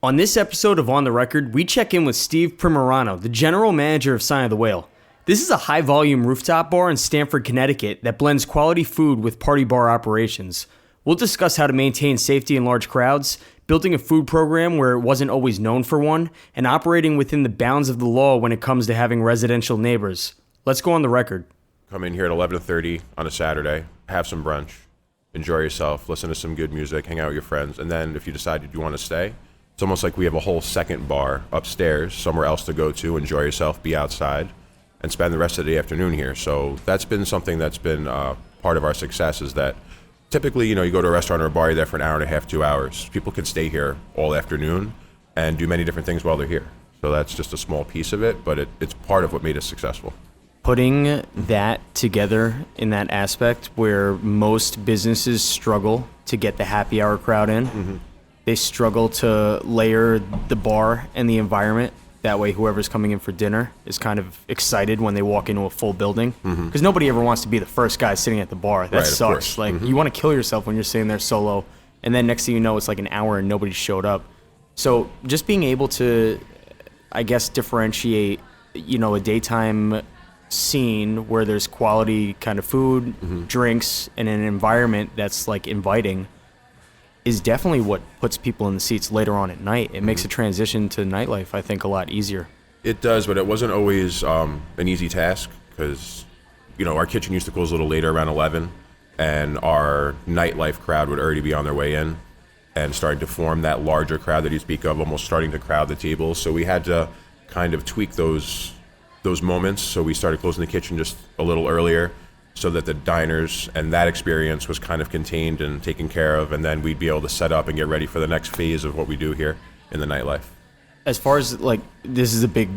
On this episode of On the Record, we check in with Steve Primerano, the general manager of Sign of the Whale. This is a high-volume rooftop bar in Stamford, Connecticut that blends quality food with party bar operations. We'll discuss how to maintain safety in large crowds, building a food program where it wasn't always known for one, and operating within the bounds of the law when it comes to having residential neighbors. Let's go on the record. Come in here at 11:30 on a Saturday, have some brunch, enjoy yourself, listen to some good music, hang out with your friends, and then if you decide you want to stay, it's almost like we have a whole second bar upstairs, somewhere else to go to, enjoy yourself, be outside, and spend the rest of the afternoon here. So that's been something that's been part of our success, is that typically, you go to a restaurant or a bar, you're there for an hour and a half, 2 hours. People can stay here all afternoon and do many different things while they're here. So that's just a small piece of it, but it's part of what made us successful. Putting that together in that aspect where most businesses struggle to get the happy hour crowd in, they struggle to layer the bar and the environment. That way whoever's coming in for dinner is kind of excited when they walk into a full building. Because nobody ever wants to be the first guy sitting at the bar. That right, sucks. Like, you want to kill yourself when you're sitting there solo, and then next thing you know, it's like an hour and nobody showed up. So just being able to, I guess, differentiate, a daytime scene where there's quality kind of food, drinks, and an environment that's like inviting is definitely what puts people in the seats later on at night. It makes a transition to nightlife, I think, a lot easier. It does, but it wasn't always an easy task because, our kitchen used to close a little later, around 11, and our nightlife crowd would already be on their way in and starting to form that larger crowd that you speak of, almost starting to crowd the tables. So we had to kind of tweak those moments. So we started closing the kitchen just a little earlier so that the diners and that experience was kind of contained and taken care of, and then we'd be able to set up and get ready for the next phase of what we do here in the nightlife. As far as this is a big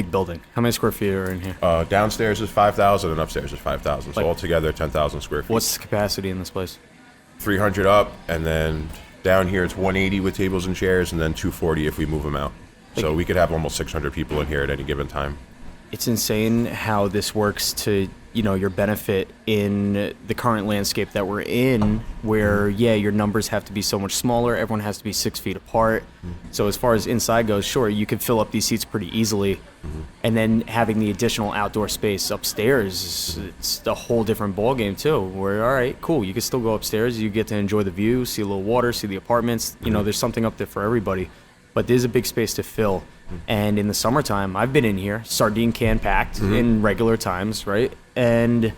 building. How many square feet are in here? Downstairs is 5,000 and upstairs is 5,000. So altogether 10,000 square feet. What's the capacity in this place? 300 up, and then down here it's 180 with tables and chairs, and then 240 if we move them out. So we could have almost 600 people in here at any given time. It's insane how this works to, your benefit in the current landscape that we're in, where, your numbers have to be so much smaller. Everyone has to be 6 feet apart. So as far as inside goes, sure, you can fill up these seats pretty easily. And then having the additional outdoor space upstairs, it's a whole different ballgame too, where, all right, cool, you can still go upstairs. You get to enjoy the view, see a little water, see the apartments. There's something up there for everybody. But there's a big space to fill. And in the summertime, I've been in here, sardine can packed in regular times, right? And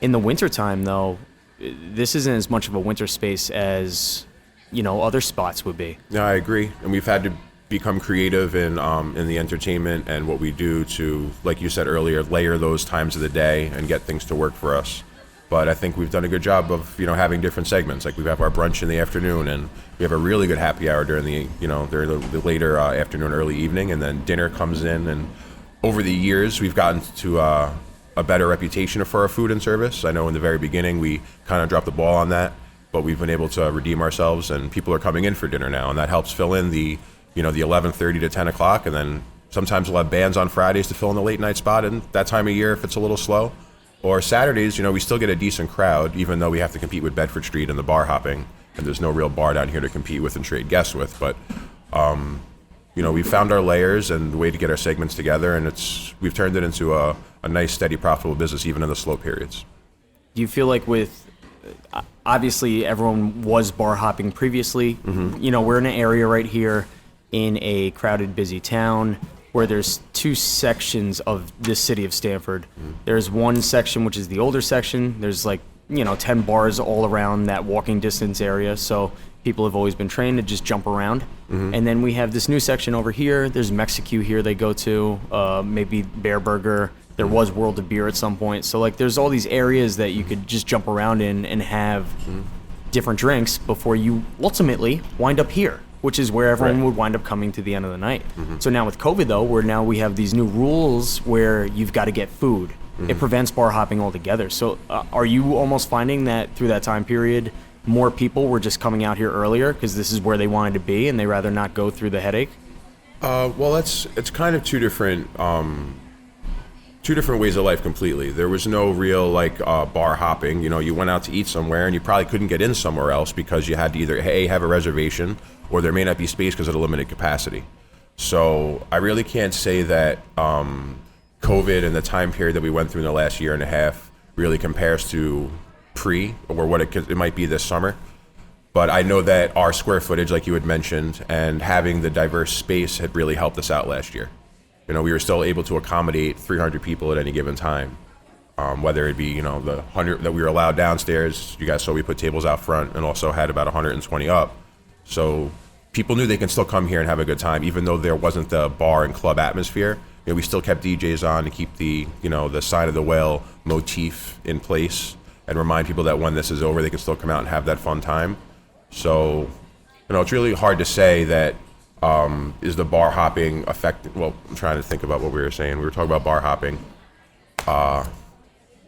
in the wintertime, though, this isn't as much of a winter space as, other spots would be. No, I agree. And we've had to become creative in the entertainment and what we do to, like you said earlier, layer those times of the day and get things to work for us. But I think we've done a good job of, having different segments. Like we have our brunch in the afternoon, and we have a really good happy hour during the, during the later afternoon, early evening, and then dinner comes in. And over the years, we've gotten to a better reputation for our food and service. I know in the very beginning, we kind of dropped the ball on that, but we've been able to redeem ourselves, and people are coming in for dinner now, and that helps fill in the, the 11:30 to 10 o'clock, and then sometimes we'll have bands on Fridays to fill in the late night spot, and that time of year, if it's a little slow. Or Saturdays, we still get a decent crowd, even though we have to compete with Bedford Street and the bar hopping, and there's no real bar down here to compete with and trade guests with. But, we found our layers and the way to get our segments together, and we've turned it into a nice, steady, profitable business, even in the slow periods. Do you feel like obviously everyone was bar hopping previously, we're in an area right here in a crowded, busy town, where there's two sections of this city of Stamford. There's one section, which is the older section. There's 10 bars all around that walking distance area. So people have always been trained to just jump around. And then we have this new section over here. There's Mexique here they go to, maybe Bear Burger. There was World of Beer at some point. So there's all these areas that you could just jump around in and have different drinks before you ultimately wind up here, which is where everyone would wind up coming to the end of the night. So now with COVID, though, we have these new rules where you've got to get food. It prevents bar hopping altogether. So are you almost finding that through that time period, more people were just coming out here earlier because this is where they wanted to be and they rather not go through the headache? Well, it's kind of two different ways of life completely. There was no real bar hopping. You went out to eat somewhere and you probably couldn't get in somewhere else because you had to either A, have a reservation, or there may not be space because of the limited capacity. So I really can't say that COVID and the time period that we went through in the last year and a half really compares to pre or what it might be this summer. But I know that our square footage, like you had mentioned, and having the diverse space had really helped us out last year. We were still able to accommodate 300 people at any given time, whether it be, the 100 that we were allowed downstairs. You guys saw we put tables out front and also had about 120 up. So people knew they can still come here and have a good time, even though there wasn't the bar and club atmosphere. We still kept DJs on to keep the, the sign of the whale motif in place and remind people that when this is over, they can still come out and have that fun time. So, it's really hard to say that is the bar hopping affected. Well, I'm trying to think about what we were saying. We were talking about bar hopping. Well,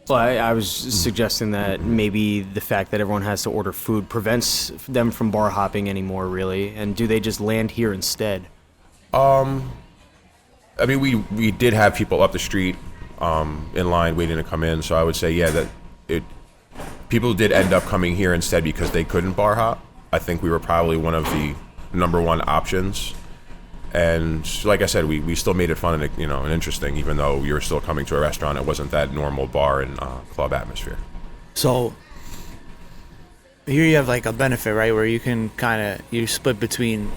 I was suggesting that maybe the fact that everyone has to order food prevents them from bar hopping anymore, really. And do they just land here instead? We did have people up the street in line waiting to come in. So I would say, that people did end up coming here instead because they couldn't bar hop. I think we were probably one of the number one options. And like I said, we still made it fun and and interesting, even though you were still coming to a restaurant. It wasn't that normal bar and club atmosphere. So here you have like a benefit, right, where you can you split between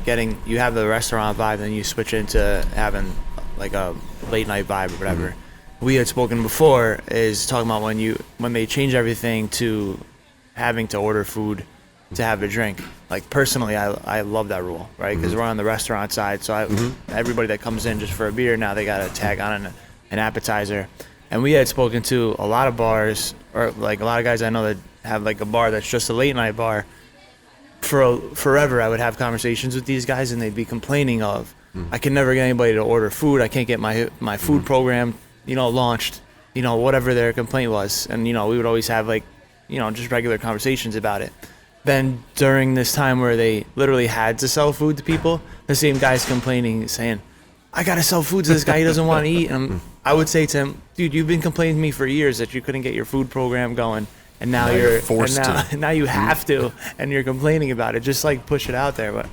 you have the restaurant vibe and you switch into having like a late night vibe or whatever. Mm-hmm. We had spoken before is talking about when they change everything to having to order food to have a drink. Like personally, I love that rule, right? Because we're on the restaurant side, so everybody that comes in just for a beer, now they got to tag on an appetizer. And we had spoken to a lot of bars, or like a lot of guys I know that have like a bar that's just a late night bar. Forever, I would have conversations with these guys, and they'd be complaining of, I can never get anybody to order food. I can't get my food program, launched, whatever their complaint was. And, we would always have like, just regular conversations about it. Then during this time where they literally had to sell food to people, the same guy's complaining, saying, I got to sell food to this guy, he doesn't want to eat. And I would say to him, dude, you've been complaining to me for years that you couldn't get your food program going. And now you're forced to. Now you have to, and you're complaining about it. Just like push it out there. But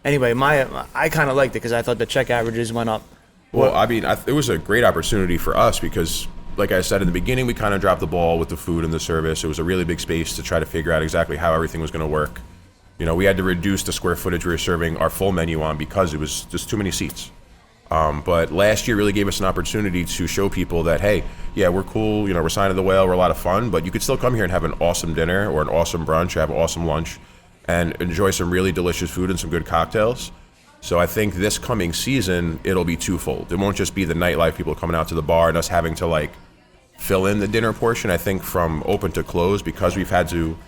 anyway, I kind of liked it because I thought the check averages went up. Well, it was a great opportunity for us because, like I said in the beginning, we kind of dropped the ball with the food and the service. It was a really big space to try to figure out exactly how everything was going to work. We had to reduce the square footage we were serving our full menu on because it was just too many seats. But last year really gave us an opportunity to show people that, hey, yeah, we're cool, we're sign of the whale, we're a lot of fun, but you could still come here and have an awesome dinner or an awesome brunch or have an awesome lunch and enjoy some really delicious food and some good cocktails. So I think this coming season, it'll be twofold. It won't just be the nightlife, people coming out to the bar and us having to like fill in the dinner portion. I think from open to close, because we've had to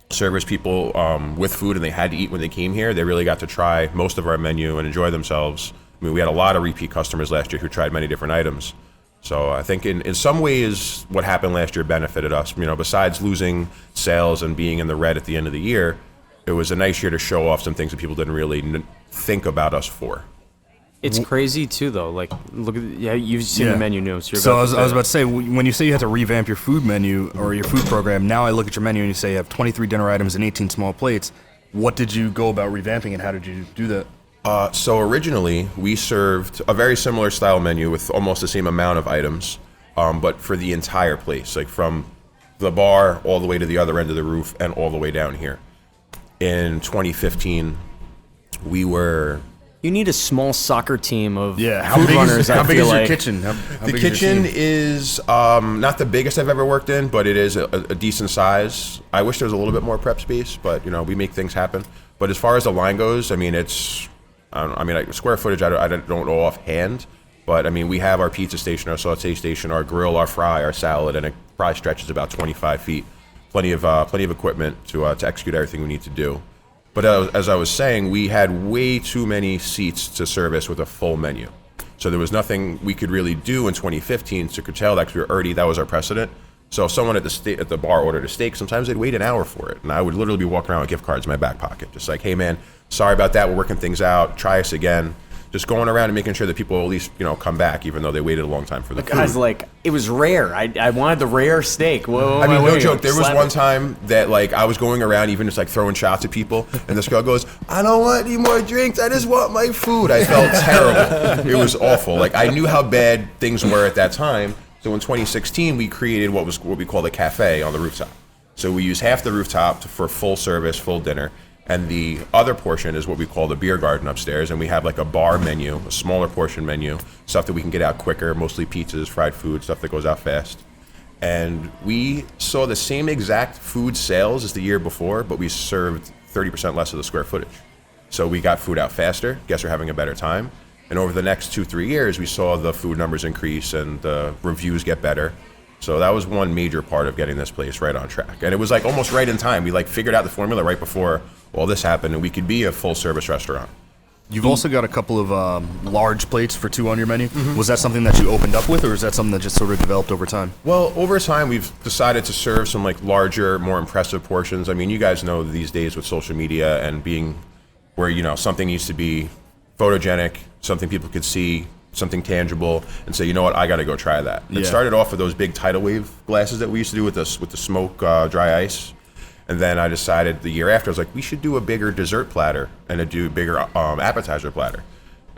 service people with food and they had to eat when they came here, they really got to try most of our menu and enjoy themselves. We had a lot of repeat customers last year who tried many different items. So I think in some ways what happened last year benefited us. Besides losing sales and being in the red at the end of the year, it was a nice year to show off some things that people didn't really think about us for. It's crazy too, though. Like, look at you've seen the menu notes. So I was about to say, when you say you had to revamp your food menu or your food program, now I look at your menu and you say you have 23 dinner items and 18 small plates. What did you go about revamping and how did you do that? So originally, we served a very similar style menu with almost the same amount of items, but for the entire place, like from the bar all the way to the other end of the roof and all the way down here. In 2015, we were... You need a small soccer team of how food big runners, how I big feel is your like. kitchen? The kitchen is not the biggest I've ever worked in, but it is a decent size. I wish there was a little bit more prep space, but we make things happen. But as far as the line goes, it's... square footage, I don't know offhand, but we have our pizza station, our saute station, our grill, our fry, our salad, and it probably stretches about 25 feet. Plenty of equipment to execute everything we need to do. But as I was saying, we had way too many seats to service with a full menu. So there was nothing we could really do in 2015 to curtail that because that was our precedent. So if someone at the bar ordered a steak, sometimes they'd wait an hour for it. And I would literally be walking around with gift cards in my back pocket. Just like, hey man, sorry about that, we're working things out, try us again. just going around and making sure that people at least, come back, even though they waited a long time for the food. Guys, like, it was rare. I wanted the rare steak. Whoa, I mean, no wait, joke. There was slap one it. time that, like, I was going around even just, like, throwing shots at people, and this girl goes, "I don't want any more drinks. I just want my food." I felt terrible. It was awful. Like, I knew how bad things were at that time. So in 2016, we created what we call the cafe on the rooftop. So we use half the rooftop for full service, full dinner. And the other portion is what we call the beer garden upstairs, and we have like a bar menu, a smaller portion menu, stuff that we can get out quicker, mostly pizzas, fried food, stuff that goes out fast. And we saw the same exact food sales as the year before, but we served 30% less of the square footage. So we got food out faster, guests are having a better time. And over the next 2-3 years, we saw the food numbers increase and the reviews get better. So that was one major part of getting this place right on track. And it was like almost right in time. We like figured out the formula right before all this happened, and we could be a full service restaurant. You've also got a couple of large plates for 2 on your menu. Was that something that you opened up with, or is that something that just sort of developed over time? Well, over time, we've decided to serve some like larger, more impressive portions. I mean, you guys know these days with social media and being where, something needs to be photogenic, something people could see, something tangible, and say, you know what, I got to go try that. It started off with those big tidal wave glasses that we used to do with the smoke dry ice. And then I decided the year after, I was like, we should do a bigger dessert platter and do a bigger appetizer platter.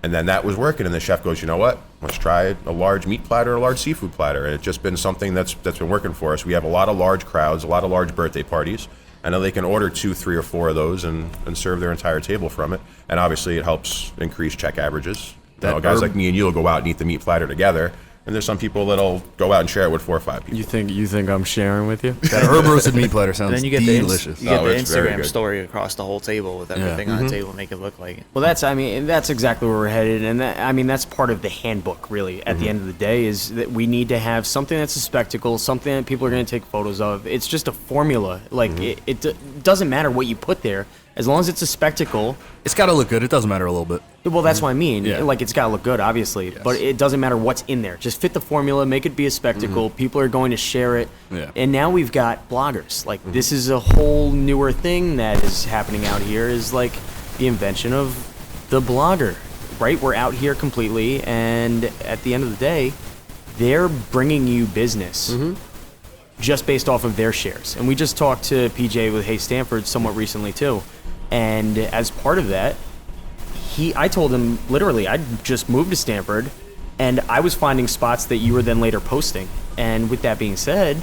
And then that was working, and the chef goes, you know what, let's try a large meat platter, a large seafood platter. And it's just been something that's been working for us. We have a lot of large crowds, a lot of large birthday parties. I know they can order 2, 3, or 4 of those and serve their entire table from it. And obviously it helps increase check averages. Guys like me and you will go out and eat the meat platter together. And there's some people that'll go out and share it with 4 or 5 people. You think I'm sharing with you? That herb roasted meat platter sounds And then you get delicious. the it's very Instagram good. story across the whole table with everything on the table, make it look like it. Well, that's exactly where we're headed, and that's part of the handbook, really. At the end of the day, is that we need to have something that's a spectacle, something that people are going to take photos of. It's just a formula. Like it doesn't matter what you put there, as long as it's a spectacle. It's got to look good. It doesn't matter a little bit. Well, that's what I mean. Yeah. Like, it's got to look good, obviously, but it doesn't matter what's in there. Just fit the formula, make it be a spectacle. People are going to share it. Yeah. And now we've got bloggers. Like, this is a whole newer thing that is happening out here, is like the invention of the blogger, right? We're out here completely, and at the end of the day, they're bringing you business just based off of their shares. And we just talked to PJ with Hey Stamford somewhat recently, too. And as part of that, I told him literally, I just moved to Stamford, and I was finding spots that you were then later posting. And with that being said,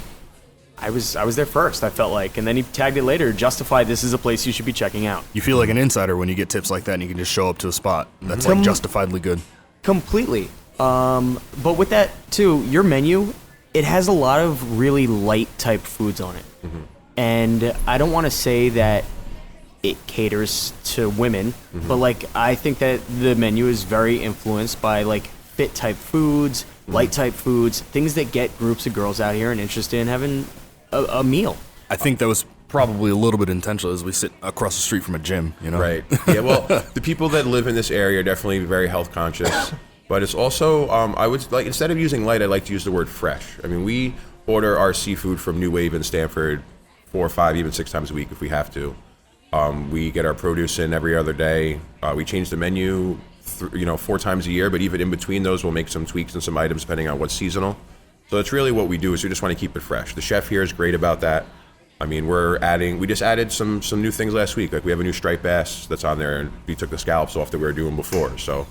I was there first, I felt like. And then he tagged it later, justified this is a place you should be checking out. You feel like an insider when you get tips like that and you can just show up to a spot that's like justifiably good. Completely. But with that, too, your menu, it has a lot of really light type foods on it. And I don't want to say that it caters to women, but like I think that the menu is very influenced by like fit type foods, light type foods, things that get groups of girls out here and interested in having a meal. I think that was probably a little bit intentional as we sit across the street from a gym, Right. Yeah, well, the people that live in this area are definitely very health conscious. But it's also, I would like, instead of using light, I like to use the word fresh. I mean, we order our seafood from New Wave in Stamford 4, 5, even 6 times a week if we have to. We get our produce in every other day. We change the menu, 4 times a year, but even in between those, we'll make some tweaks and some items depending on what's seasonal. So that's really what we do, is we just want to keep it fresh. The chef here is great about that. I mean, we just added some new things last week. Like we have a new striped bass that's on there, and we took the scallops off that we were doing before. So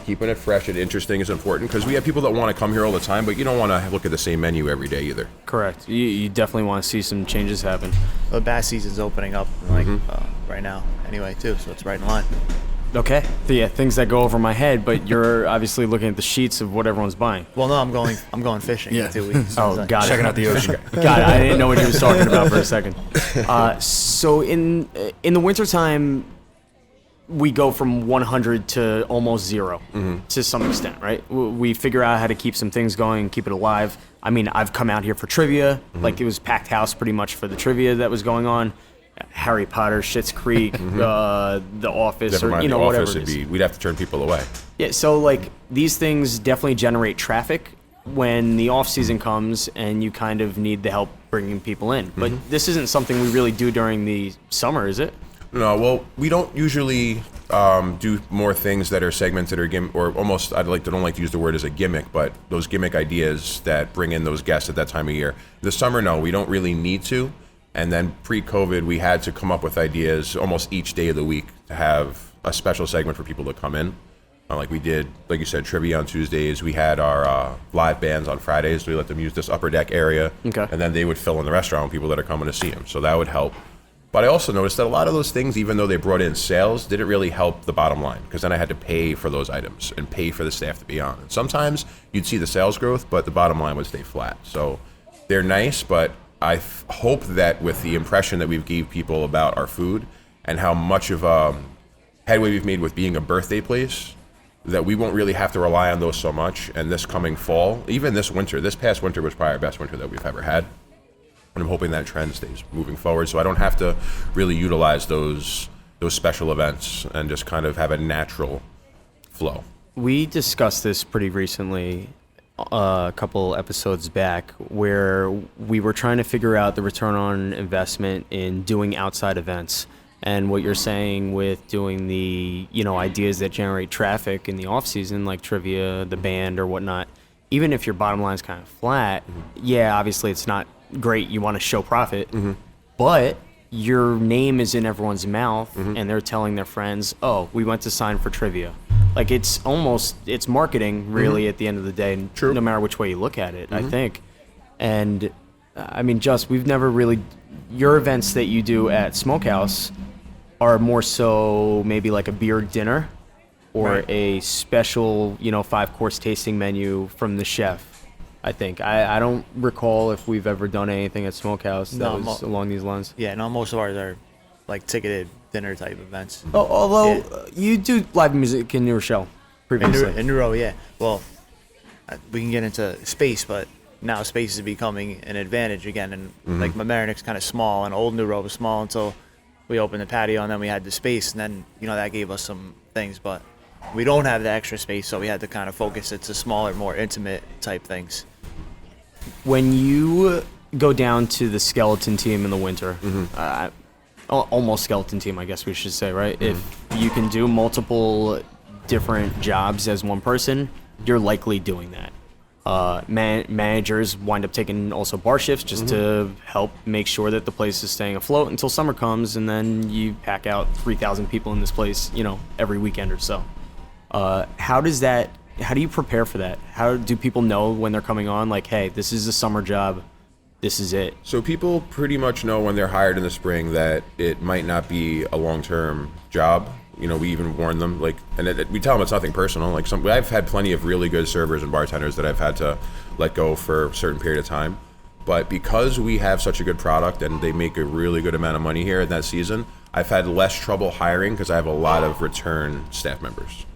keeping it fresh and interesting is important, because we have people that want to come here all the time, but you don't want to look at the same menu every day either. Correct. You definitely want to see some changes happen. The bass season's opening up right now anyway, too, so it's right in line. Okay. Yeah, things that go over my head, but you're obviously looking at the sheets of what everyone's buying. Well, no, I'm going fishing in 2 weeks. Oh, got it. Checking out the ocean. God, I didn't know what he was talking about for a second. So in the wintertime, we go from 100 to almost 0 to some extent, right? We figure out how to keep some things going, keep it alive. I mean, I've come out here for trivia. Like, it was packed house pretty much for the trivia that was going on. Harry Potter, Schitt's Creek, The Office, Never mind, the whatever Office, it is. we'd have to turn people away. Yeah, so like these things definitely generate traffic when the off season comes and you kind of need the help bringing people in. But this isn't something we really do during the summer, is it? No, well, we don't usually do more things that are segmented or almost, don't like to use the word as a gimmick, but those gimmick ideas that bring in those guests at that time of year. This summer, no, we don't really need to. And then pre-COVID, we had to come up with ideas almost each day of the week to have a special segment for people to come in. Like we did, like you said, trivia on Tuesdays. We had our live bands on Fridays. We let them use this upper deck area. Okay. And then they would fill in the restaurant with people that are coming to see them. So that would help. But I also noticed that a lot of those things, even though they brought in sales, didn't really help the bottom line, because then I had to pay for those items and pay for the staff to be on. And sometimes you'd see the sales growth, but the bottom line would stay flat. So they're nice, but I hope that with the impression that we've gave people about our food and how much of a headway we've made with being a birthday place, that we won't really have to rely on those so much. And this coming fall, even this past winter was probably our best winter that we've ever had. And I'm hoping that trend stays moving forward, so I don't have to really utilize those special events and just kind of have a natural flow. We discussed this pretty recently, a couple episodes back, where we were trying to figure out the return on investment in doing outside events. And what you're saying with doing the, ideas that generate traffic in the off season, like trivia, the band or whatnot, even if your bottom line is kind of flat, yeah, obviously it's not great. You want to show profit, but your name is in everyone's mouth and they're telling their friends, oh, we went to sign for trivia. Like it's marketing really at the end of the day, True. No matter which way you look at it, I think. And I mean, we've never really, your events that you do at Smokehouse are more so maybe like a beer dinner or a special, 5-course tasting menu from the chef. I think. I don't recall if we've ever done anything at Smokehouse that was along these lines. Yeah, no, most of ours are like ticketed dinner type events. Oh, although you do live music in your show previously. In Neuro, yeah. Well, we can get into space, but now space is becoming an advantage again. And like Mamaroneck's kind of small, and old Neuro was small until we opened the patio, and then we had the space, and then that gave us some things. But we don't have the extra space, so we had to kind of focus it to smaller, more intimate type things. When you go down to the skeleton team in the winter, almost skeleton team, I guess we should say, right? If you can do multiple different jobs as one person, you're likely doing that. Managers wind up taking also bar shifts just to help make sure that the place is staying afloat until summer comes, and then you pack out 3,000 people in this place, every weekend or so. How do you prepare for that? How do people know when they're coming on, like, hey, this is a summer job, this is it? So people pretty much know when they're hired in the spring that it might not be a long-term job. We even warn them, we tell them it's nothing personal. I've had plenty of really good servers and bartenders that I've had to let go for a certain period of time. But because we have such a good product and they make a really good amount of money here in that season, I've had less trouble hiring because I have a lot of return staff members.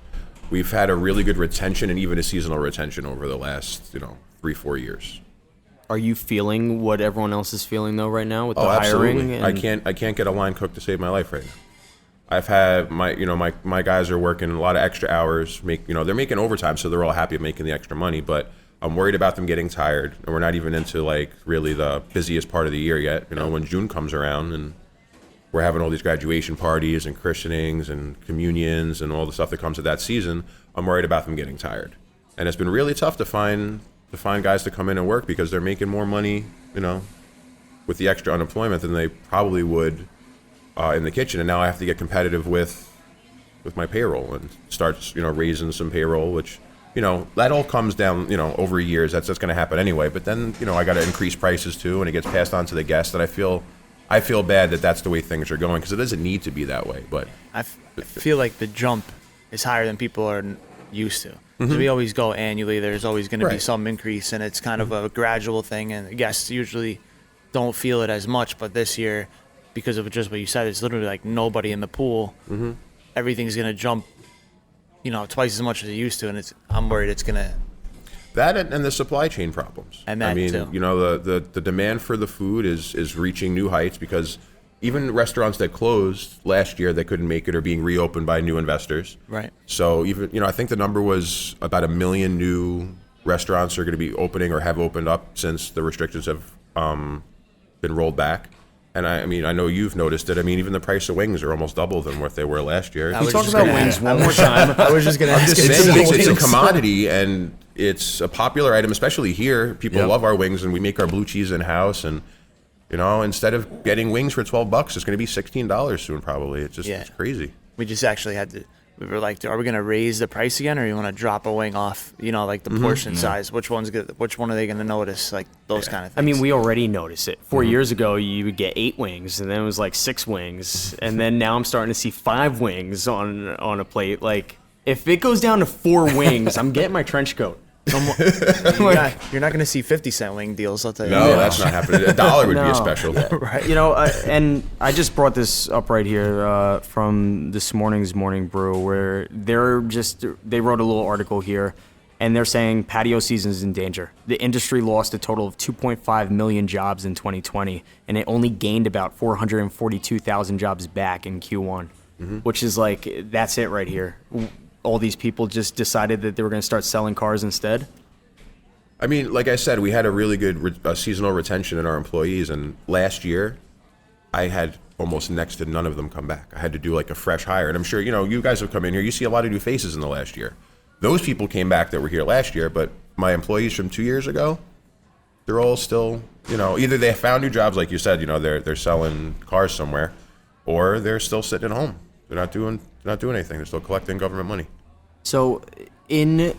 We've had a really good retention and even a seasonal retention over the last, 3-4 years. Are you feeling what everyone else is feeling though right now with the hiring? Absolutely. I can't get a line cook to save my life right now. I've had my guys are working a lot of extra hours. They're making overtime, so they're all happy making the extra money. But I'm worried about them getting tired, and we're not even into really the busiest part of the year yet. When June comes around and we're having all these graduation parties and christenings and communions and all the stuff that comes with that season, I'm worried about them getting tired. And it's been really tough to find guys to come in and work because they're making more money, with the extra unemployment than they probably would in the kitchen. And now I have to get competitive with my payroll and start, raising some payroll, which, that all comes down, over years. That's going to happen anyway. But then, I got to increase prices too, and it gets passed on to the guests. And I feel bad that that's the way things are going because it doesn't need to be that way. But I feel like the jump is higher than people are used to. Because we always go annually. There's always going to be some increase, and it's kind of a gradual thing. And guests usually don't feel it as much. But this year, because of just what you said, it's literally like nobody in the pool. Everything's going to jump, twice as much as it used to. And I'm worried it's going to. That and the supply chain problems. And that too. The demand for the food is reaching new heights because even restaurants that closed last year that couldn't make it are being reopened by new investors. Right. So even, I think the number was about 1 million new restaurants are going to be opening or have opened up since the restrictions have been rolled back. And I mean, I know you've noticed it. I mean, even the price of wings are almost double than what they were last year. I We was talk just about gonna- wings one more time. I was just gonna ask. Just if saying, it's it's a wings. commodity, and it's a popular item, especially here. People Yep. love our wings, and we make our blue cheese in house. And instead of getting wings for $12, it's going to be $16 soon, probably. It's just it's crazy. We just actually had to. We were like, are we gonna raise the price again, or you want to drop a wing off? Like the portion size. Which one are they gonna notice? Like those kind of things. I mean, we already notice it. 4 years ago, you would get 8 wings, and then it was like 6 wings, and then now I'm starting to see 5 wings on a plate. Like, if it goes down to 4 wings, I'm getting my trench coat. You're not gonna see 50-cent wing deals. I'll tell you. No, that. that's not happening. $1 would be No. a special. right. And I just brought this up right here from this morning's Morning Brew, where they wrote a little article here, and they're saying patio season is in danger. The industry lost a total of 2.5 million jobs in 2020, and it only gained about 442,000 jobs back in Q1, which is like, that's it right here. All these people just decided that they were going to start selling cars instead. I mean, like I said, we had a really good seasonal retention in our employees, and last year, I had almost next to none of them come back. I had to do like a fresh hire, and I'm sure you guys have come in here. You see a lot of new faces in the last year. Those people came back that were here last year, but my employees from 2 years ago, they're all still, either they found new jobs, like you said, they're selling cars somewhere, or they're still sitting at home. They're not doing anything. They're still collecting government money. So in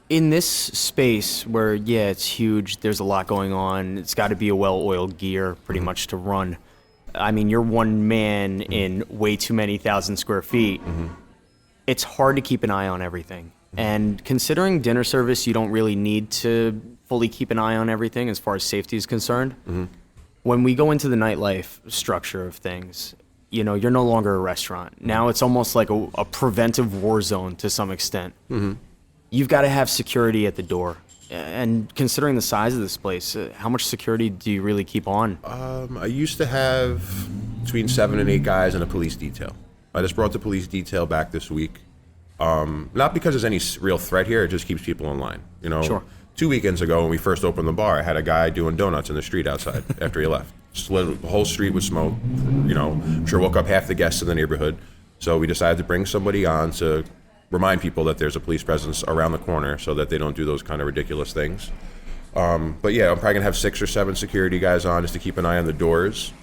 this space where, it's huge, there's a lot going on, it's got to be a well-oiled gear pretty much to run. I mean, you're one man in way too many 1,000 square feet. It's hard to keep an eye on everything. And considering dinner service, you don't really need to fully keep an eye on everything as far as safety is concerned. When we go into the nightlife structure of things, you're no longer a restaurant. Now it's almost like a preventive war zone to some extent. You've got to have security at the door. And considering the size of this place, how much security do you really keep on? I used to have between 7 and 8 guys in a police detail. I just brought the police detail back this week. Not because there's any real threat here, it just keeps people in line. Sure. 2 weekends ago when we first opened the bar, I had a guy doing donuts in the street outside after he left. The whole street with smoke, I'm sure woke up half the guests in the neighborhood. So we decided to bring somebody on to remind people that there's a police presence around the corner so that they don't do those kind of ridiculous things. But yeah, I'm probably gonna have 6 or 7 security guys on just to keep an eye on the doors.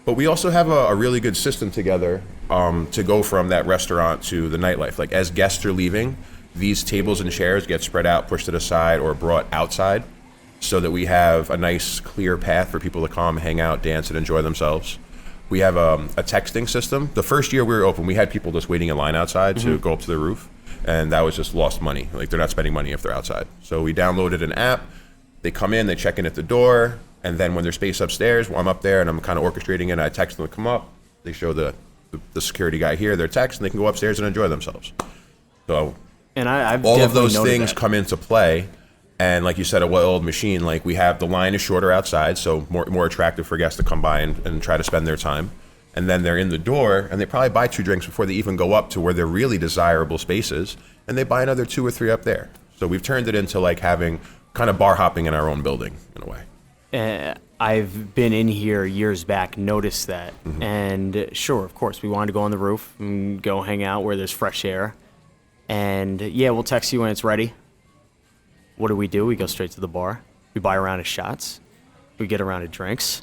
But we also have a really good system together to go from that restaurant to the nightlife. Like as guests are leaving, these tables and chairs get spread out, pushed to the side, or brought outside so that we have a nice clear path for people to come, hang out, dance, and enjoy themselves. We have a texting system. The first year we were open, we had people just waiting in line outside to go up to the roof, and that was just lost money. Like they're not spending money if they're outside. So we downloaded an app. They come in, they check in at the door, and then when there's space upstairs, I'm up there and I'm kind of orchestrating it. I text them to come up. They show the security guy here their text, and they can go upstairs and enjoy themselves. So And I've all of definitely those noted things that. come into play. And like you said, a well-oiled machine, like we have the line is shorter outside, so more attractive for guests to come by and try to spend their time. And then they're in the door, and they probably buy 2 drinks before they even go up to where they're really desirable spaces, and they buy another 2 or 3 up there. So we've turned it into like having kind of bar hopping in our own building in a way. I've been in here years back, noticed that. And sure, of course, we wanted to go on the roof and go hang out where there's fresh air. And we'll text you when it's ready. What do? We go straight to the bar. We buy a round of shots. We get a round of drinks.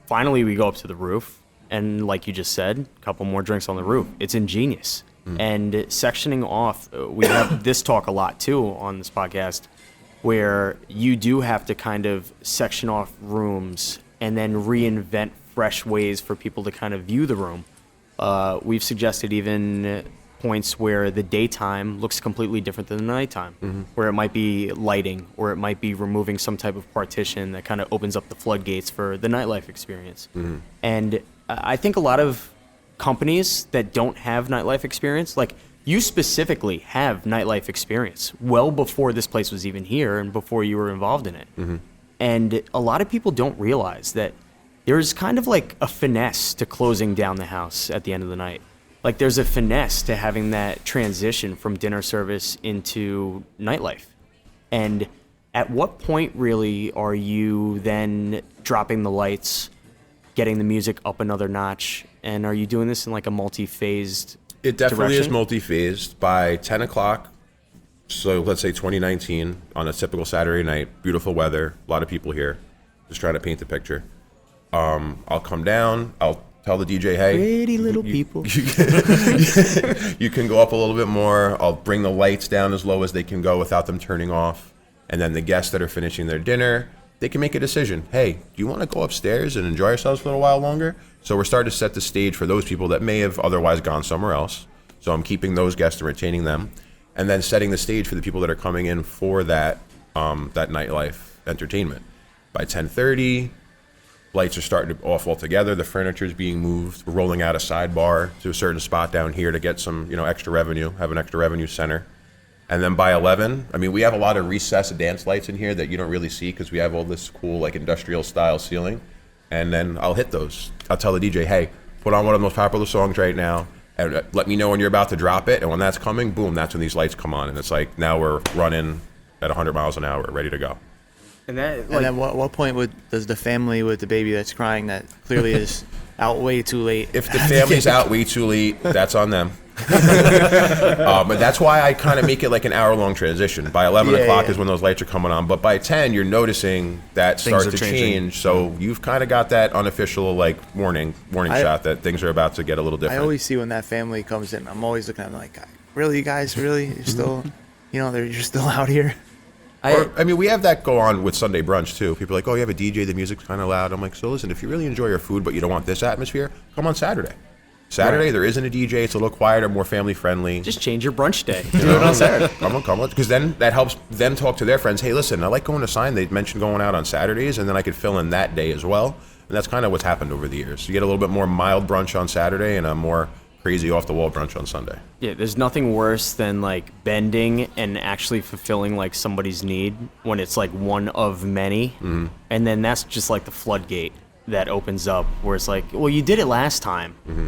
Finally, we go up to the roof. And like you just said, a couple more drinks on the roof. It's ingenious. And sectioning off, we have this talk a lot too on this podcast, where you do have to kind of section off rooms and then reinvent fresh ways for people to kind of view the room. We've suggested even points where the daytime looks completely different than the nighttime, where it might be lighting or it might be removing some type of partition that kind of opens up the floodgates for the nightlife experience. And I think a lot of companies that don't have nightlife experience, like you specifically have nightlife experience well before this place was even here and before you were involved in it. And a lot of people don't realize that there's kind of like a finesse to closing down the house at the end of the night. Like there's a finesse to having that transition from dinner service into nightlife. And at what point really are you then dropping the lights getting the music up another notch? And are you doing this in like a multi-phased It definitely is direction? multi-phased. By 10 o'clock, so let's say 2019, on a typical Saturday night, beautiful weather, a lot of people here, just trying to paint the picture. I'll come down, I'll tell the DJ, hey, Pretty little people. you can go up a little bit more. I'll bring the lights down as low as they can go without them turning off. And then the guests that are finishing their dinner, they can make a decision. Hey, do you want to go upstairs and enjoy yourselves for a little while longer? So we're starting to set the stage for those people that may have otherwise gone somewhere else. So I'm keeping those guests and retaining them. And then setting the stage for the people that are coming in for that that nightlife entertainment. By 10:30, lights are starting to off altogether. The furniture is being moved. We're rolling out a sidebar to a certain spot down here to get some, extra revenue, have an extra revenue center. And then by 11, I mean, we have a lot of recessed dance lights in here that you don't really see because we have all this cool, like, industrial style ceiling. And then I'll hit those. I'll tell the DJ, hey, put on one of the most popular songs right now and let me know when you're about to drop it. And when that's coming, boom, that's when these lights come on. And it's like, now we're running at 100 miles an hour, ready to go. And that, And then what point does the family with the baby that's crying that clearly is out way too late? If the family's out way too late, that's on them. But that's why I kind of make it like an hour-long transition. By 11 o'clock is when those lights are coming on. But by 10, you're noticing that start to change. So you've kind of got that unofficial like warning shot that things are about to get a little different. I always see when that family comes in, I'm always looking at them like, really, you guys, really? You're still, you're still out here? I mean, we have that go on with Sunday brunch, too. People are like, oh, you have a DJ, the music's kind of loud. I'm like, so listen, if you really enjoy your food but you don't want this atmosphere, come on Saturday. Saturday, there isn't a DJ. It's a little quieter, more family-friendly. just change your brunch day. Do it on Saturday. Come on. Because then that helps them talk to their friends. Hey, listen, I like going to sign. They mentioned going out on Saturdays, and then I could fill in that day as well. And that's kind of what's happened over the years. You get a little bit more mild brunch on Saturday and a more crazy off-the-wall brunch on Sunday. Yeah, there's nothing worse than like bending and actually fulfilling like somebody's need when it's like one of many. Mm-hmm. And then that's just like the floodgate that opens up where it's like, well, you did it last time. Mm-hmm.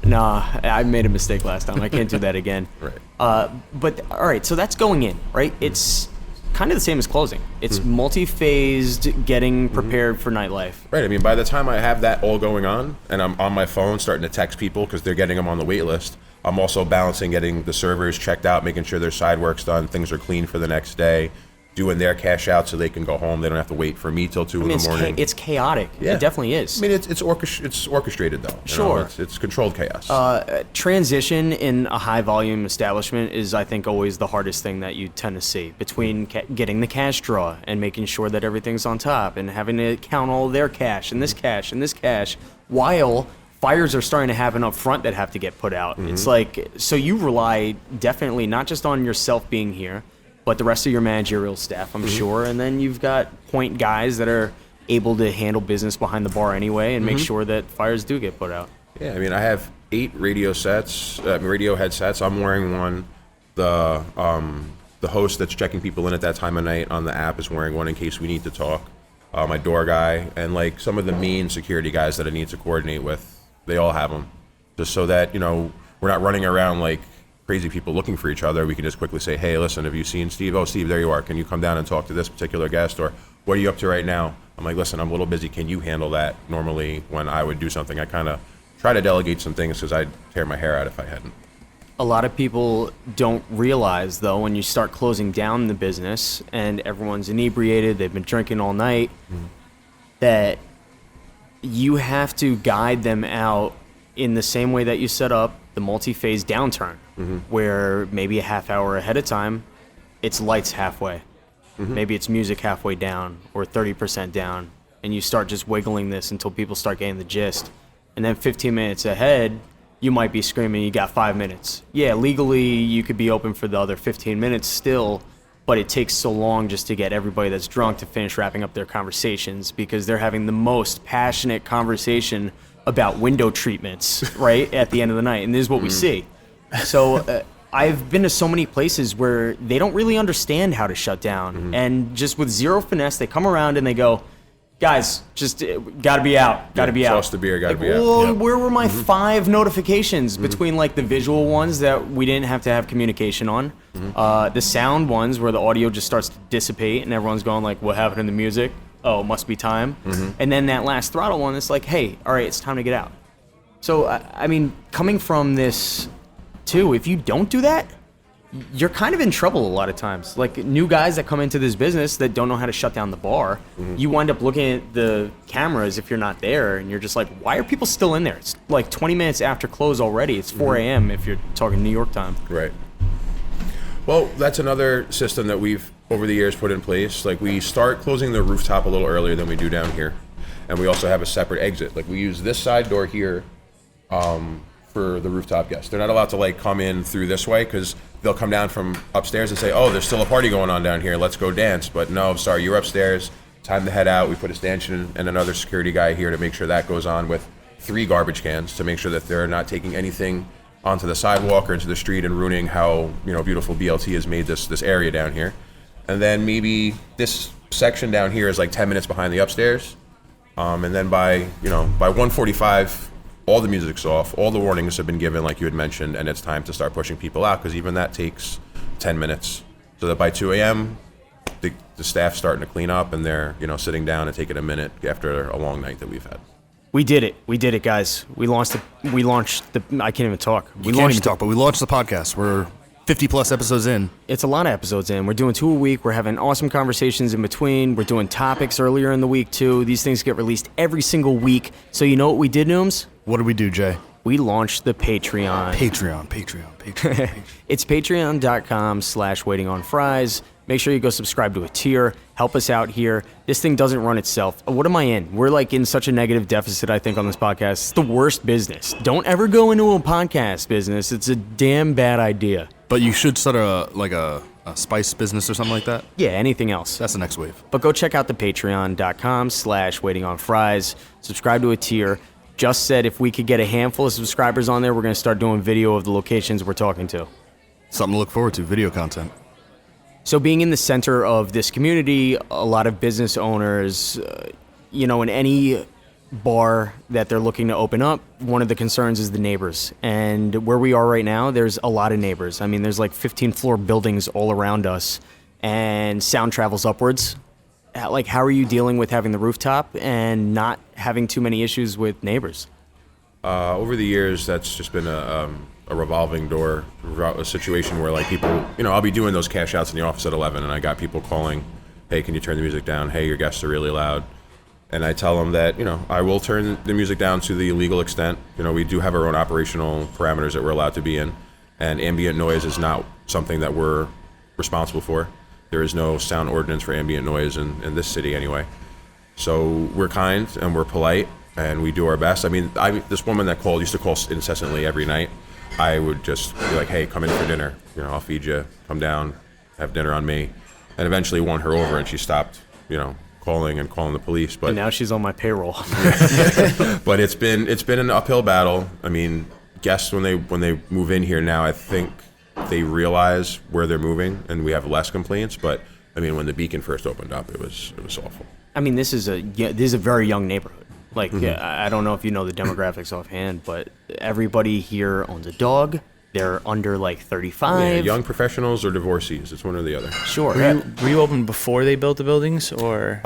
Nah, I made a mistake last time. I can't do that again. Right. But all right, so that's going in, right? Mm-hmm. It's kind of the same as closing. It's multi-phased, getting prepared for nightlife. Right. I mean, by the time I have that all going on and I'm on my phone starting to text people because they're getting them on the wait list, I'm also balancing getting the servers checked out, making sure their side work's done, things are clean for the next day, doing their cash out so they can go home. They don't have to wait for me till 2 in the morning. It's chaotic. Yeah. It definitely is. I mean, it's orchestrated, though. Sure. It's controlled chaos. Transition in a high-volume establishment is, I think, always the hardest thing that you tend to see between getting the cash draw and making sure that everything's on top and having to count all their cash and this cash and this cash while fires are starting to happen up front that have to get put out. It's like, so you rely definitely not just on yourself being here, but the rest of your managerial staff, I'm sure. And then you've got point guys that are able to handle business behind the bar anyway and make sure that fires do get put out. Yeah, I mean, I have 8 radio headsets. I'm wearing one. The host that's checking people in at that time of night on the app is wearing one in case we need to talk. My door guy and like some of the main security guys that I need to coordinate with, they all have them. Just so that, we're not running around like crazy people looking for each other. We can just quickly say, hey, listen, have you seen Steve? Oh, Steve, there you are. Can you come down and talk to this particular guest? Or what are you up to right now? I'm like, listen, I'm a little busy. Can you handle that? Normally when I would do something, I kind of try to delegate some things because I'd tear my hair out if I hadn't. A lot of people don't realize, though, when you start closing down the business and everyone's inebriated, they've been drinking all night, that you have to guide them out in the same way that you set up the multi-phase downturn, where maybe a half hour ahead of time, it's lights halfway. Maybe it's music halfway down or 30% down, and you start just wiggling this until people start getting the gist. And then 15 minutes ahead, you might be screaming, you got 5 minutes. Yeah, legally, you could be open for the other 15 minutes still, but it takes so long just to get everybody that's drunk to finish wrapping up their conversations because they're having the most passionate conversation about window treatments, right, at the end of the night. And this is what we see. So I've been to so many places where they don't really understand how to shut down. And just with zero finesse, they come around and they go, guys, just gotta be out, gotta be out. Toss the beer, gotta be well, out. where were my 5 notifications between like the visual ones that we didn't have to have communication on, the sound ones where the audio just starts to dissipate and everyone's going like, what happened in the music? oh, it must be time. And then that last throttle one, it's like, hey, all right, it's time to get out. So, I mean, coming from this, too, if you don't do that, you're kind of in trouble a lot of times. Like, new guys that come into this business that don't know how to shut down the bar, you wind up looking at the cameras if you're not there, and you're just like, why are people still in there? It's like 20 minutes after close already. It's 4 a.m. if you're talking New York time. Right. Well, that's another system that we've, over the years, put in place. Like, we start closing the rooftop a little earlier than we do down here. And we also have a separate exit. Like, we use this side door here for the rooftop guests. They're not allowed to, like, come in through this way because they'll come down from upstairs and say, oh, there's still a party going on down here. Let's go dance. But no, sorry, you're upstairs. Time to head out. We put a stanchion and another security guy here to make sure that goes on with 3 garbage cans to make sure that they're not taking anything onto the sidewalk or into the street and ruining how, you know, beautiful BLT has made this area down here. And then maybe this section down here is like 10 minutes behind the upstairs. And then by 1:45, all the music's off, all the warnings have been given, like you had mentioned, and it's time to start pushing people out, because even that takes 10 minutes. So that by 2 a.m., the staff's starting to clean up, and they're, you know, sitting down and taking a minute after a long night that we've had. We did it, guys. We launched the. I can't even talk. We can't even talk, but we launched the podcast. We're 50-plus episodes in. It's a lot of episodes in. We're doing 2 a week. We're having awesome conversations in between. We're doing topics earlier in the week, too. These things get released every single week. So you know what we did, Nooms? What did we do, Jay? We launched the Patreon. Patreon. It's patreon.com/waitingonfries. Make sure you go subscribe to a tier. Help us out here. This thing doesn't run itself. What am I in? We're like in such a negative deficit, I think, on this podcast. It's the worst business. Don't ever go into a podcast business. It's a damn bad idea. But you should start a spice business or something like that. Yeah, anything else. That's the next wave. But go check out the patreon.com/waitingonfries. Subscribe to a tier. Just said if we could get a handful of subscribers on there, we're going to start doing video of the locations we're talking to. Something to look forward to, video content. So being in the center of this community, a lot of business owners, in any bar that they're looking to open up, one of the concerns is the neighbors. And where we are right now, there's a lot of neighbors. I mean, there's like 15-floor buildings all around us, and sound travels upwards. Like, how are you dealing with having the rooftop and not having too many issues with neighbors? Over the years, that's just been a revolving door, a situation where, like, people, I'll be doing those cash outs in the office at 11, and I got people calling, hey, can you turn the music down? Hey, your guests are really loud. And I tell them that, I will turn the music down to the legal extent. We do have our own operational parameters that we're allowed to be in, and ambient noise is not something that we're responsible for. There is no sound ordinance for ambient noise in this city anyway. So we're kind and we're polite and we do our best. I mean, this woman that used to call incessantly every night. I would just be like, hey, come in for dinner. I'll feed you. Come down, have dinner on me. And eventually won her over and she stopped, calling the police. But and now she's on my payroll. But it's been an uphill battle. I mean, guests when they move in here now, I think they realize where they're moving, and we have less complaints. But I mean, when the Beacon first opened up, it was awful. I mean, this is a very young neighborhood. Like, I don't know if you know the demographics offhand, but everybody here owns a dog. They're under like 35. Yeah, young professionals or divorcees. It's one or the other. Sure. Were you open before they built the buildings, or?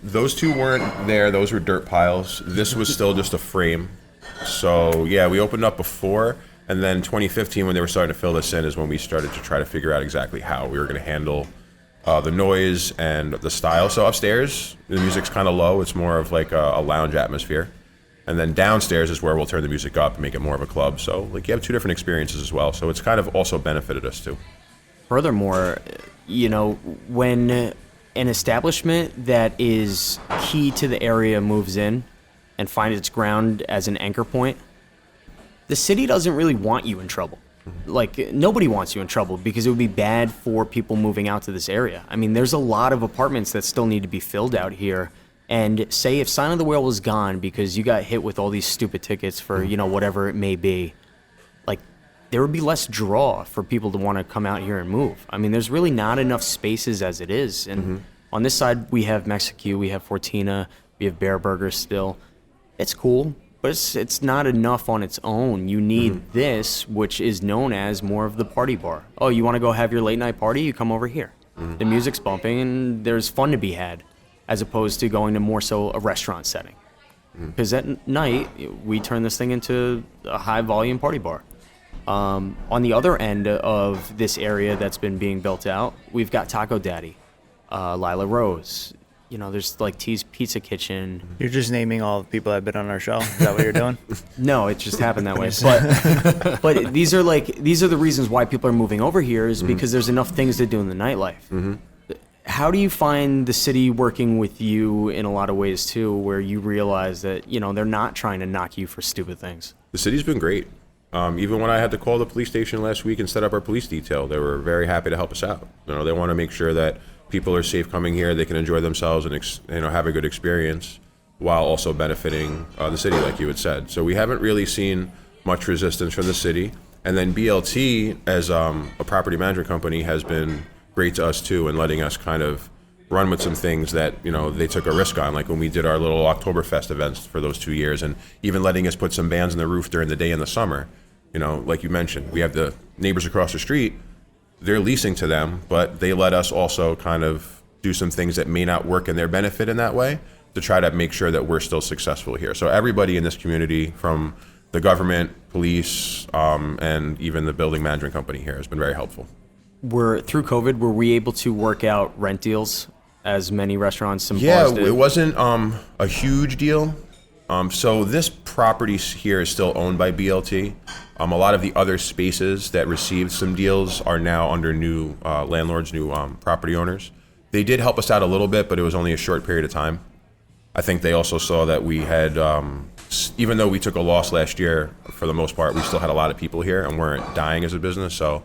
Those two weren't there. Those were dirt piles. This was still just a frame. So yeah, we opened up before. And then 2015, when they were starting to fill this in, is when we started to try to figure out exactly how we were going to handle the noise and the style. So upstairs, the music's kind of low. It's more of like a lounge atmosphere. And then downstairs is where we'll turn the music up and make it more of a club. So like you have two different experiences as well. So it's kind of also benefited us too. Furthermore, when an establishment that is key to the area moves in and finds its ground as an anchor point, the city doesn't really want you in trouble. Like, nobody wants you in trouble because it would be bad for people moving out to this area. I mean, there's a lot of apartments that still need to be filled out here. And say if Sign of the Whale was gone because you got hit with all these stupid tickets for, whatever it may be, like, there would be less draw for people to want to come out here and move. I mean, there's really not enough spaces as it is. And on this side, we have Mexique, we have Fortina, we have Bear Burger still. It's cool. But it's not enough on its own. You need this, which is known as more of the party bar. Oh, you want to go have your late night party? You come over here. The music's bumping and there's fun to be had. as opposed to going to more so a restaurant setting. Because at night, we turn this thing into a high-volume party bar. On the other end of this area that's been being built out, we've got Taco Daddy, Lila Rose. You know, there's like T's Pizza Kitchen. You're just naming all the people that have been on our show. Is that what you're doing? No, it just happened that way. But these are the reasons why people are moving over here is because there's enough things to do in the nightlife. How do you find the city working with you in a lot of ways too, where you realize that, you know, they're not trying to knock you for stupid things? The city's been great. Even when I had to call the police station last week and set up our police detail, they were very happy to help us out. You know, they want to make sure that people are safe coming here, they can enjoy themselves and have a good experience while also benefiting the city, like you had said. So we haven't really seen much resistance from the city. And then BLT, as a property management company, has been great to us too, and letting us kind of run with some things that, you know, they took a risk on, like when we did our little Oktoberfest events for those 2 years, and even letting us put some bands on the roof during the day in the summer. You know, like you mentioned, we have the neighbors across the street, they're leasing to them, but they let us also kind of do some things that may not work in their benefit in that way to try to make sure that we're still successful here. So everybody in this community, from the government, police, and even the building management company here, has been very helpful. Through COVID, were we able to work out rent deals as many restaurants and Yeah, bars did? it wasn't a huge deal. So this property here is still owned by BLT. A lot of the other spaces that received some deals are now under new landlords, new property owners. They did help us out a little bit, but it was only a short period of time. I think they also saw that we had, even though we took a loss last year, for the most part, we still had a lot of people here and weren't dying as a business. So,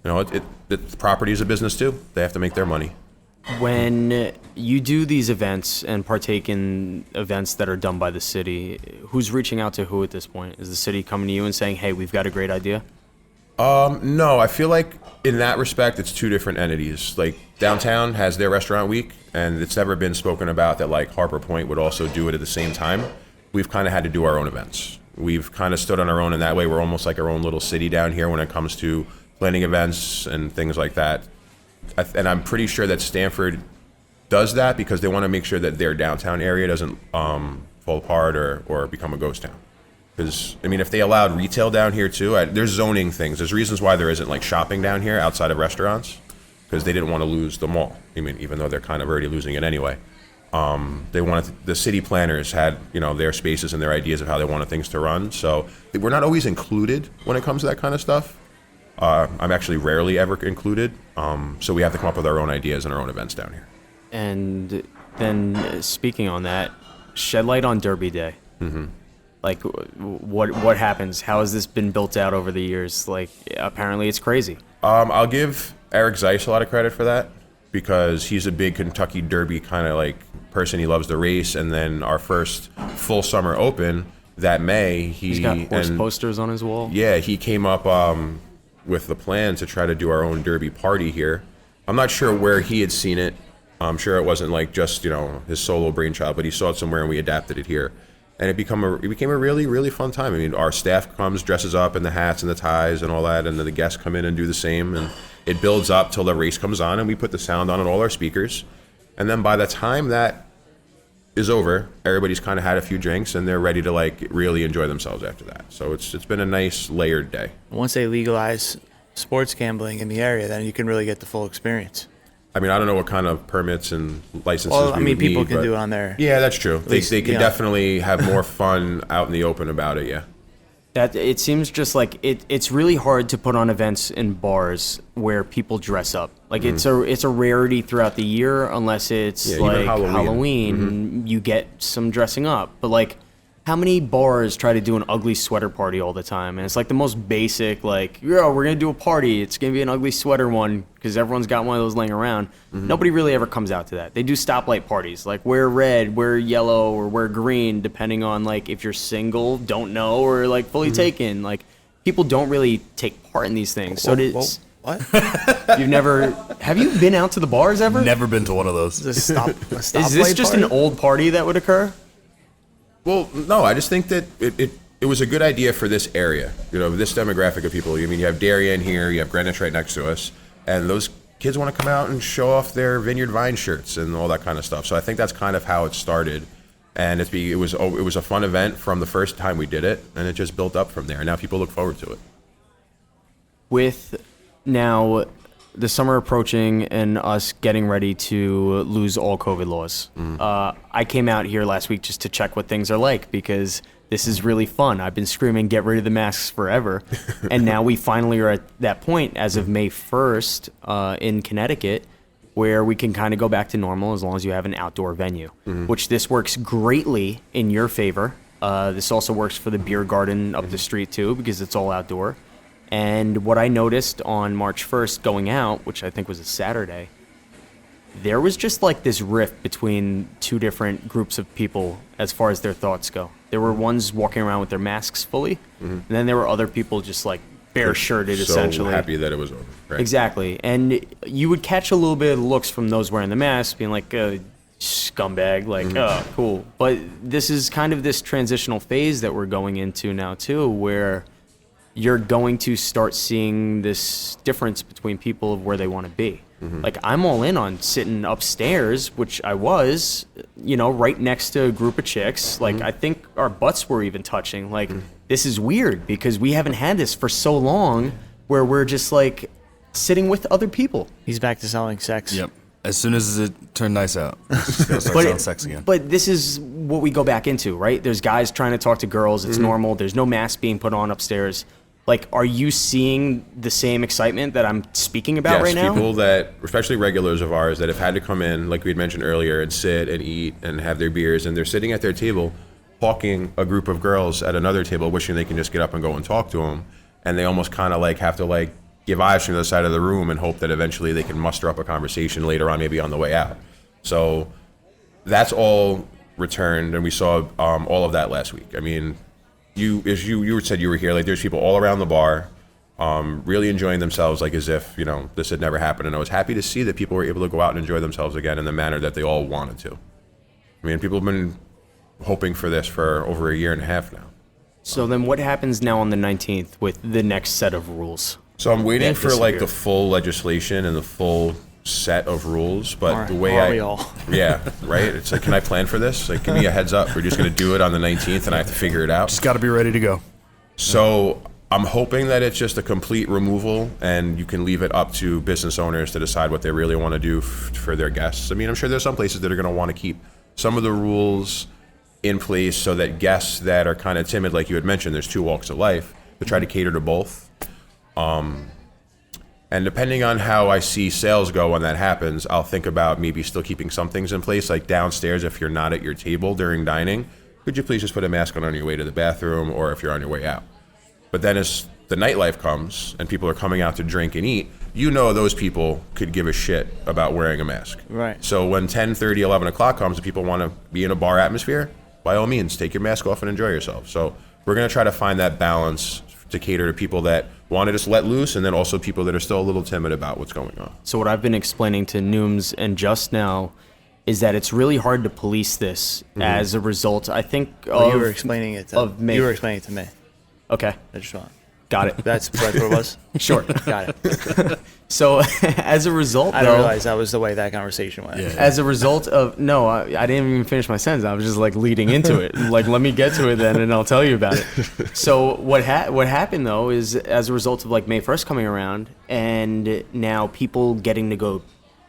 you know, the property is a business too. They have to make their money. When you do these events and partake in events that are done by the city, who's reaching out to who at this point? Is the city coming to you and saying, hey, we've got a great idea? No, I feel like in that respect, it's two different entities. Like downtown has their restaurant week, and it's never been spoken about that like Harper Point would also do it at the same time. We've kind of had to do our own events. We've kind of stood on our own in that way. We're almost like our own little city down here when it comes to planning events and things like that. And I'm pretty sure that Stamford does that because they want to make sure that their downtown area doesn't fall apart or become a ghost town. Because, I mean, if they allowed retail down here too, there's zoning things. There's reasons why there isn't like shopping down here outside of restaurants, because they didn't want to lose the mall. I mean, even though they're kind of already losing it anyway. They wanted the city planners had, you know, their spaces and their ideas of how they wanted things to run. So we're not always included when it comes to that kind of stuff. I'm actually rarely ever included. So we have to come up with our own ideas and our own events down here. And then speaking on that, shed light on Derby Day. Mm-hmm. Like, what happens? How has this been built out over the years? Like, apparently it's crazy. I'll give Eric Zeiss a lot of credit for that because he's a big Kentucky Derby kind of like person. He loves the race. And then our first full summer open that May, he's got horse posters on his wall. Yeah, he came up with the plan to try to do our own Derby party here. I'm not sure where he had seen it. I'm sure it wasn't like just, you know, his solo brainchild, but he saw it somewhere and we adapted it here. And it became a really, really fun time. I mean, our staff comes, dresses up in the hats and the ties and all that, and then the guests come in and do the same. And it builds up till the race comes on, and we put the sound on all our speakers. And then by the time that is over, everybody's kind of had a few drinks, and they're ready to like really enjoy themselves after that. So it's been a nice layered day. Once they legalize sports gambling in the area, then you can really get the full experience. I mean, I don't know what kind of permits and licenses Well, I we mean, would people need, can but do it on there. Yeah, that's true. They least, could yeah. definitely have more fun out in the open about it, yeah. That it seems just like it's really hard to put on events in bars where people dress up. Like it's a rarity throughout the year unless it's Yeah, even like Halloween. Halloween, you get some dressing up. But like, how many bars try to do an ugly sweater party all the time? And it's like the most basic, like, yo, we're gonna do a party. It's gonna be an ugly sweater one because everyone's got one of those laying around. Nobody really ever comes out to that. They do stoplight parties, like wear red, wear yellow, or wear green, depending on like if you're single, don't know, or like fully taken. Like people don't really take part in these things. So What? you've never have you been out to the bars ever? Never been to one of those. Is Is this just an old party that would occur? Well, no, I just think that it was a good idea for this area, you know, this demographic of people. I mean, you have Darien here, you have Greenwich right next to us, and those kids want to come out and show off their Vineyard Vine shirts and all that kind of stuff. So I think that's kind of how it started. And it was a fun event from the first time we did it, and it just built up from there. And now people look forward to it. With now the summer approaching and us getting ready to lose all COVID laws, I came out here last week just to check what things are like, because this is really fun. I've been screaming, get rid of the masks forever. And now we finally are at that point as of May 1st in Connecticut, where we can kind of go back to normal as long as you have an outdoor venue, which this works greatly in your favor. This also works for the beer garden up the street too, because it's all outdoor. And what I noticed on March 1st going out, which I think was a Saturday, there was just like this rift between two different groups of people as far as their thoughts go. There were ones walking around with their masks fully, and then there were other people just like bare-shirted, essentially. So happy that it was over. Right? Exactly. And you would catch a little bit of looks from those wearing the mask, being like, scumbag, like, oh, cool. But this is kind of this transitional phase that we're going into now, too, where you're going to start seeing this difference between people of where they want to be. Like, I'm all in on sitting upstairs, which I was, right next to a group of chicks. Like, I think our butts were even touching. Like, this is weird because we haven't had this for so long where we're just, like, sitting with other people. He's back to selling sex. Yep. As soon as it turned nice out, it's just gonna start selling sex again. But this is what we go back into, right? There's guys trying to talk to girls. It's normal. There's no mask being put on upstairs. Like, are you seeing the same excitement that I'm speaking about right now? Yes, people that, especially regulars of ours, that have had to come in, like we had mentioned earlier, and sit and eat and have their beers, and they're sitting at their table, hawking a group of girls at another table, wishing they can just get up and go and talk to them, and they almost kind of like have to like give eyes from the other side of the room and hope that eventually they can muster up a conversation later on, maybe on the way out. So that's all returned, and we saw all of that last week. I mean, you said you were here, like there's people all around the bar really enjoying themselves, like as if this had never happened. And I was happy to see that people were able to go out and enjoy themselves again in the manner that they all wanted to. I mean, people have been hoping for this for over a year and a half now. So then what happens now on the 19th with the next set of rules? So I'm waiting for like the full legislation and the full set of rules, but the way yeah, right? It's like, can I plan for this? Like, give me a heads up. We're just going to do it on the 19th and I have to figure it out. Just got to be ready to go. So I'm hoping that it's just a complete removal and you can leave it up to business owners to decide what they really want to do for their guests. I mean, I'm sure there's some places that are going to want to keep some of the rules in place so that guests that are kind of timid, like you had mentioned, there's two walks of life, to try to cater to both. And depending on how I see sales go when that happens, I'll think about maybe still keeping some things in place, like downstairs, if you're not at your table during dining, could you please just put a mask on your way to the bathroom or if you're on your way out? But then as the nightlife comes and people are coming out to drink and eat, those people could give a shit about wearing a mask. Right. So when 10:30, 11 o'clock comes and people want to be in a bar atmosphere, by all means, take your mask off and enjoy yourself. So we're going to try to find that balance to cater to people that want to just let loose and then also people that are still a little timid about what's going on. So what I've been explaining to Nooms and Just now is that it's really hard to police this as a result, I think, you were explaining it to me. Okay. I just want. Got it. That's what it was? Sure. Got it. So as a result, I didn't realize that was the way that conversation went. Yeah. As a result of, I didn't even finish my sentence. I was just like leading into it. Like, let me get to it then and I'll tell you about it. So what happened though is as a result of like May 1st coming around and now people getting to go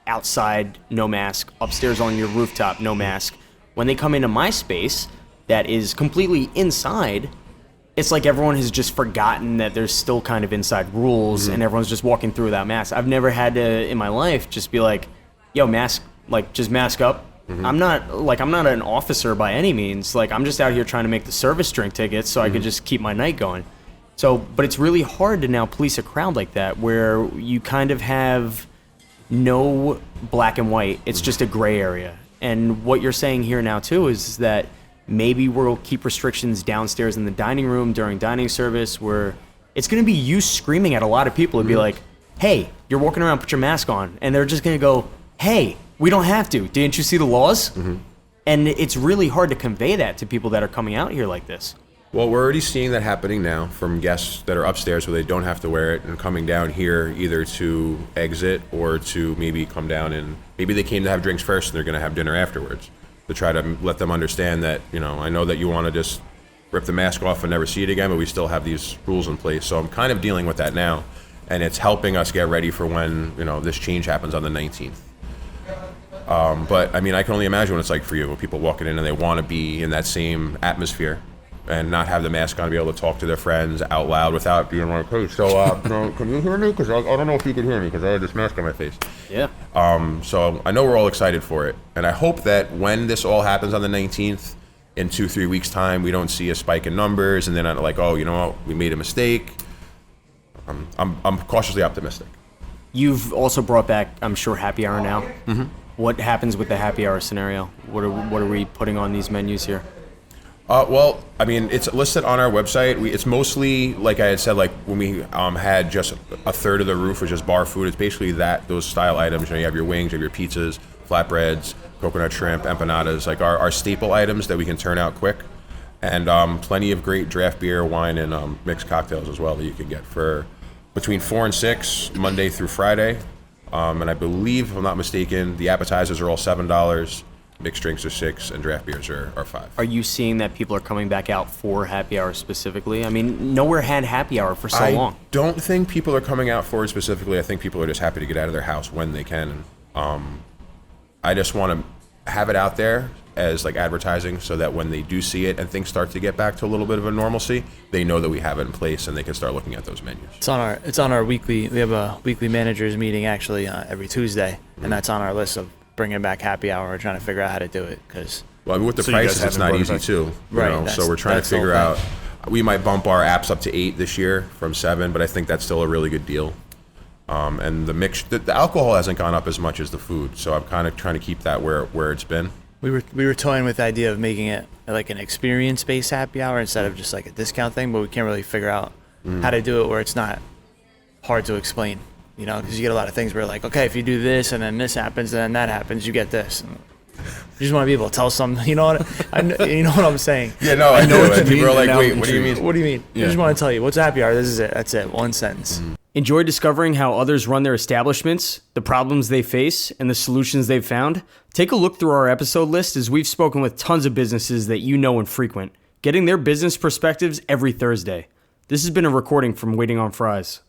outside, no mask, upstairs on your rooftop, no mask. When they come into my space that is completely inside, it's like everyone has just forgotten that there's still kind of inside rules and everyone's just walking through without masks. I've never had to, in my life, just be like, yo, mask, like, just mask up. I'm not an officer by any means. Like, I'm just out here trying to make the service drink tickets so I could just keep my night going. So, but it's really hard to now police a crowd like that where you kind of have no black and white. It's just a gray area. And what you're saying here now, too, is that maybe we'll keep restrictions downstairs in the dining room during dining service where it's going to be you screaming at a lot of people and be like, hey, you're walking around, put your mask on. And they're just going to go, hey, we don't have to. Didn't you see the laws? And it's really hard to convey that to people that are coming out here like this. Well, we're already seeing that happening now from guests that are upstairs where they don't have to wear it and coming down here either to exit or to maybe come down and maybe they came to have drinks first and they're going to have dinner afterwards, to try to let them understand that, I know that you want to just rip the mask off and never see it again, but we still have these rules in place. So I'm kind of dealing with that now, and it's helping us get ready for when, this change happens on the 19th. But I mean, I can only imagine what it's like for you, when people walking in and they want to be in that same atmosphere and not have the mask on, to be able to talk to their friends out loud without being like, hey, so, can you hear me? Because I don't know if you can hear me because I have this mask on my face. Yeah. So I know we're all excited for it. And I hope that when this all happens on the 19th, in 2-3 weeks' time, we don't see a spike in numbers and then I'm like, oh, you know what, we made a mistake. I'm cautiously optimistic. You've also brought back, I'm sure, happy hour now. Mm-hmm. What happens with the happy hour scenario? What are we putting on these menus here? Well, I mean, it's listed on our website. It's mostly, like I had said, like when we had just a third of the roof was just bar food. It's basically those style items. You have your wings, you have your pizzas, flatbreads, coconut shrimp, empanadas, like our staple items that we can turn out quick. And plenty of great draft beer, wine, and mixed cocktails as well that you can get for between 4 and 6, Monday through Friday. And I believe, if I'm not mistaken, the appetizers are all $7. Mixed drinks are $6, and draft beers are $5. Are you seeing that people are coming back out for happy hour specifically? I mean, nowhere had happy hour for so long. I don't think people are coming out for it specifically. I think people are just happy to get out of their house when they can. I just want to have it out there as like advertising so that when they do see it and things start to get back to a little bit of a normalcy, they know that we have it in place and they can start looking at those menus. It's on our weekly. We have a weekly managers meeting actually every Tuesday, and that's on our list of bringing back happy hour. We're trying to figure out how to do it because. Well, I mean, with the prices, it's not easy too. Right. So we're trying to figure out. We might bump our apps up to 8 this year from 7, but I think that's still a really good deal. And the alcohol hasn't gone up as much as the food, so I'm kind of trying to keep that where it's been. We were toying with the idea of making it like an experience-based happy hour instead of just like a discount thing, but we can't really figure out how to do it where it's not hard to explain, because you get a lot of things where like, okay, if you do this and then this happens and then that happens, you get this. And you just want to be able to tell something, you know what I'm saying? Yeah, no, I know what you mean. People are like, wait, what do you mean? What do you mean? Yeah. I just want to tell you, what's a happy hour? This is it. That's it. One sentence. Enjoy discovering how others run their establishments, the problems they face, and the solutions they've found? Take a look through our episode list as we've spoken with tons of businesses that you know and frequent, getting their business perspectives every Thursday. This has been a recording from Waiting on Fries.